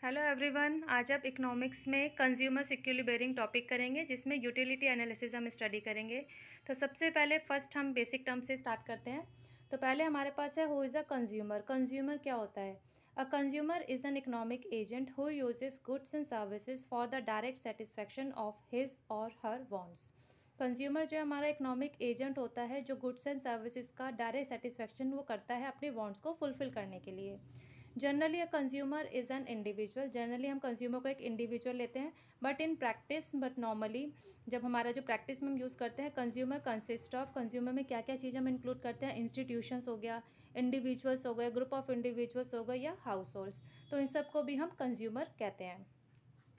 Hello everyone, आज आप economics में कंज्यूमर इक्विलिब्रियम टॉपिक करेंगे जिसमें यूटिलिटी एनालिसिस हम स्टडी करेंगे। तो सबसे पहले फर्स्ट हम बेसिक टर्म से स्टार्ट करते हैं। तो पहले हमारे पास है who is a consumer. Consumer क्या होता है? A consumer is an economic agent who uses goods and services for the direct satisfaction of his और हर वांट्स। कंज्यूमर जो है हमारा इकोनॉमिक एजेंट होता है जो गुड्स एंड सर्विसेज का डायरेक्ट सेटिस्फैक्शन वो करता है अपने वांट्स को फुलफिल करने के लिए। Generally a consumer is an individual. Generally हम कंज्यूमर को एक इंडिविजुअल लेते हैं, बट इन प्रैक्टिस नॉर्मली जब हमारा जो प्रैक्टिस में हम यूज़ करते हैं कंज्यूमर कंसिस्ट ऑफ, कंज्यूमर में क्या क्या चीज़ हम इंक्लूड करते हैं, इंस्टीट्यूशंस हो गया, इंडिविजुअल्स हो गए, ग्रुप ऑफ इंडिविजुअल्स हो गए या हाउस होल्ड्स। तो इन सब को भी हम कंज्यूमर कहते हैं।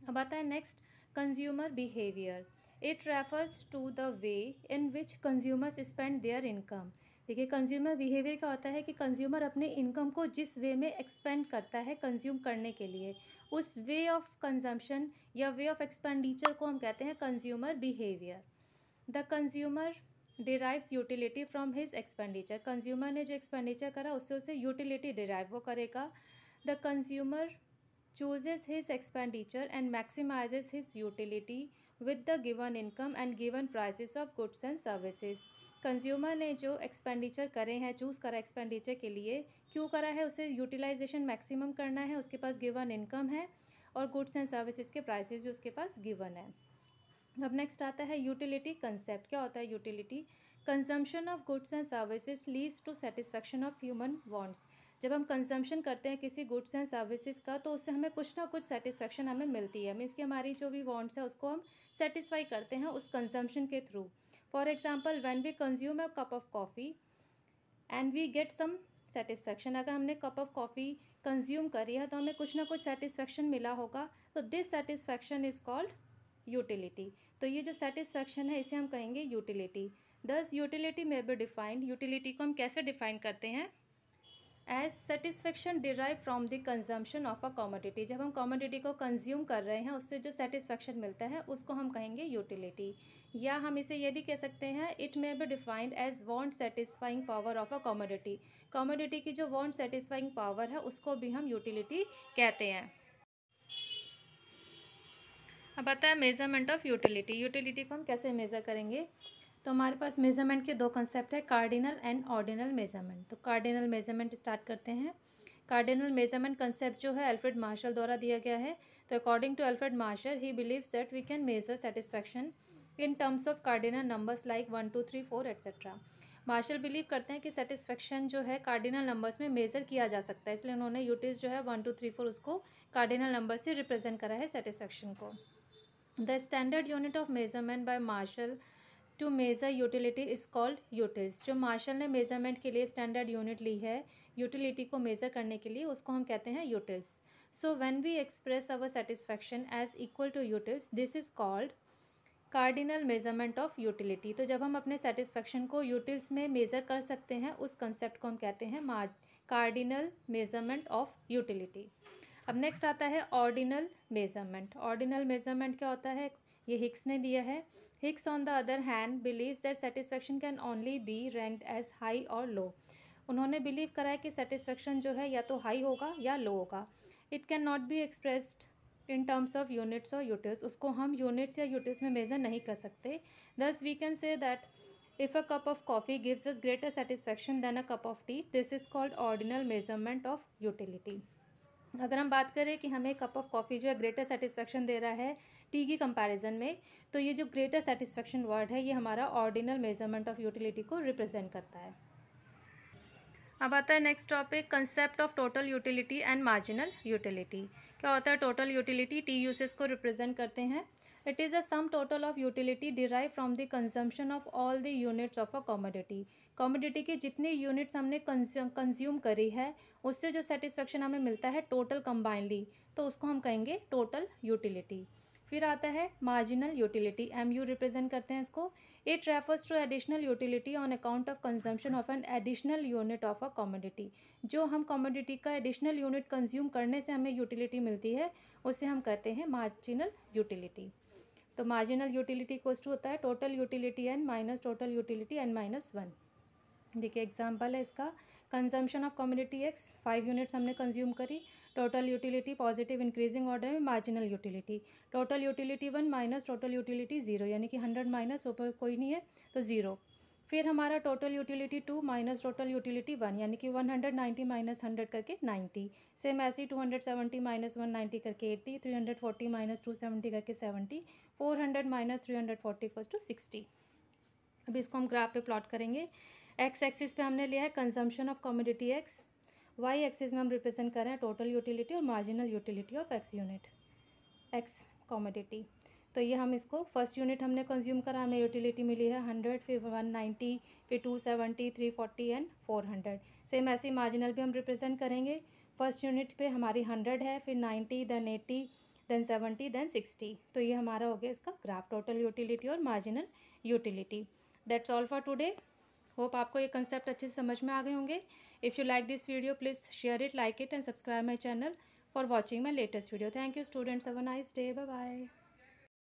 अब आता है next, consumer behaviour. It refers to the way in which consumers spend their income. देखिए, कंज्यूमर बिहेवियर क्या होता है कि कंज्यूमर अपने इनकम को जिस वे में एक्सपेंड करता है कंज्यूम करने के लिए, उस वे ऑफ कंजम्पशन या वे ऑफ एक्सपेंडिचर को हम कहते हैं consumer behaviour. The consumer derives utility from his expenditure. Consumer ने जो एक्सपेंडिचर करा उससे उसे यूटिलिटी डिराइव वो करेगा। The consumer chooses his expenditure and maximizes his utility with the given income and given prices of goods and services। Consumer ने जो expenditure करे हैं, चूज़ करा एक्सपेंडिचर के लिए, क्यों करा है? उसे यूटिलाइजेशन मैक्सिमम करना है, उसके पास गिवन इनकम है और गुड्स एंड सर्विसेज के प्राइसेस भी उसके पास गिवन है। अब नेक्स्ट आता है यूटिलिटी कंसेप्ट। क्या होता है utility? Consumption of goods and services leads to satisfaction of human wants. जब हम कंजम्पशन करते हैं किसी गुड्स एंड सर्विसेज का तो उससे हमें कुछ ना कुछ सेटिस्फैक्शन हमें मिलती है। मीन्स कि हमारी जो भी वांट्स है उसको हम सेटिस्फाई करते हैं उस कंजम्पशन के through. For example, when we consume a cup of coffee and we get some satisfaction. अगर हमने कप ऑफ कॉफ़ी कंज्यूम करी है तो हमें कुछ ना कुछ सेटिस्फैक्शन मिला होगा, तो this satisfaction is called utility. तो ये जो सेटिस्फैक्शन है इसे हम कहेंगे यूटिलिटी। दस यूटिलिटी में बी डिफाइंड। यूटिलिटी को हम कैसे डिफाइन करते हैं? As satisfaction derive from the consumption of a commodity. जब हम कॉमोडिटी को कंज्यूम कर रहे हैं उससे जो सेटिस्फैक्शन मिलता है उसको हम कहेंगे यूटिलिटी। या हम इसे ये भी कह सकते हैं, it may be defined as want satisfying power of a commodity. Commodity की जो वांट सेटिस्फाइंग पावर है उसको भी हम यूटिलिटी कहते हैं। अब आता है मेजरमेंट ऑफ यूटिलिटी। यूटिलिटी को हम कैसे मेज़र करेंगे? तो हमारे पास मेजरमेंट के दो कंसेप्ट है, कार्डिनल एंड ऑर्डिनल मेजरमेंट। तो कार्डिनल मेजरमेंट स्टार्ट करते हैं। कार्डिनल मेजरमेंट कंसेप्ट जो है अल्फ्रेड मार्शल द्वारा दिया गया है। तो according to Alfred Marshall, he believes that we can measure satisfaction in terms of cardinal numbers like 1 2 3 4 etcetera. Marshall believe करते हैं कि सेटिस्फैक्शन जो है कार्डिनल नंबर्स में मेज़र किया जा सकता है, इसलिए उन्होंने यूटिस जो है 1 2 3 4 उसको कार्डिनल नंबर से रिप्रेजेंट करा है सेटिस्फैक्शन को। The standard unit of measurement by Marshall to measure utility is called UTIS। जो मार्शल ने मेजरमेंट के लिए स्टैंडर्ड यूनिट ली है यूटिलिटी को मेज़र करने के लिए उसको हम कहते हैं utils. So when we express our satisfaction as equal to utils, this is called cardinal measurement of utility. तो जब हम अपने सेटिस्फैक्शन को यूटिल्स में मेज़र कर सकते हैं उस कंसेप्ट को हम कहते हैं कार्डिनल मेजरमेंट ऑफ यूटिलिटी। अब नेक्स्ट आता है ऑर्डिनल मेजरमेंट। ऑर्डिनल मेजरमेंट क्या होता है? ये हिक्स ने दिया है। Hicks on the other hand believes that satisfaction can only be ranked as high और लो। उन्होंने बिलीव करा है कि सेटिस्फैक्शन जो है या तो हाई होगा या लो होगा। It can not be expressed in terms of units और यूटिल्स। उसको हम यूनिट्स या यूटिल्स में मेज़र नहीं कर सकते। Thus we can say that if a cup of coffee gives us greater satisfaction than a cup of tea, this is called ordinal measurement of utility. अगर हम बात करें कि हमें कप ऑफ कॉफ़ी जो है ग्रेटर सेटिस्फैक्शन दे रहा है टी की कंपैरिजन में, तो ये जो ग्रेटर सेटिस्फैक्शन वर्ड है ये हमारा ऑर्डिनल मेजरमेंट ऑफ यूटिलिटी को रिप्रेजेंट करता है। अब आता है next topic, concept of total utility and marginal utility. क्या होता है टोटल यूटिलिटी? टी यूसेस को रिप्रेजेंट करते हैं। It is a sum total of utility derive from the consumption of all the units of a commodity. Commodity की जितनी units हमने consume करी है उससे जो सेटिस्फैक्शन हमें मिलता है टोटल कंबाइनली, तो उसको हम कहेंगे टोटल यूटिलिटी। फिर आता है marginal utility, M U represent करते हैं इसको। It refers to additional utility on account of consumption of an additional unit of a commodity. जो हम कमोडिटी का एडिशनल यूनिट कंज्यूम करने से हमें यूटिलिटी मिलती है उसे हम कहते हैं मार्जिनल यूटिलिटी। तो मार्जिनल यूटिलिटी इक्वल्स टू होता है total utility N minus total utility N minus 1। देखिए एग्जाम्पल है इसका, consumption of commodity X 5 units हमने कंज्यूम करी। Total utility positive increasing order में, marginal utility, total utility 1 minus total utility 0, यानी कि 100 माइनस ऊपर कोई नहीं है तो 0। फिर हमारा total utility 2 minus total utility 1, यानी कि 190 माइनस 100 करके 90। सेम ऐसे ही 270 माइनस 190 करके 80, 340 माइनस 270 करके 70, 400 माइनस 340 इक्वल्स टू 60। अब इसको हम ग्राफ पे प्लॉट करेंगे। एक्स एक्सिस पे हमने लिया है consumption of commodity X, Y axis में हम रिप्रेजेंट कर रहे हैं टोटल यूटिलिटी और marginal utility of X unit, X commodity. तो ये हम इसको फर्स्ट यूनिट हमने कंज्यूम करा, हमें यूटिलिटी मिली है 100, फिर 190, फिर 270, 340 एंड 400। सेम ऐसे ही मार्जिनल भी हम रिप्रेजेंट करेंगे। फर्स्ट यूनिट पे हमारी 100 है, फिर 90, देन 80, देन 70, देन 60। तो ये हमारा हो गया इसका ग्राफ, टोटल यूटिलिटी और marginal utility. That's all for today. Hope आपको ये कंसेप्ट अच्छे से समझ में आ गए होंगे। If you like this video please share it, like it and subscribe my channel for watching my latest video. Thank you students. Have a nice day. Bye bye.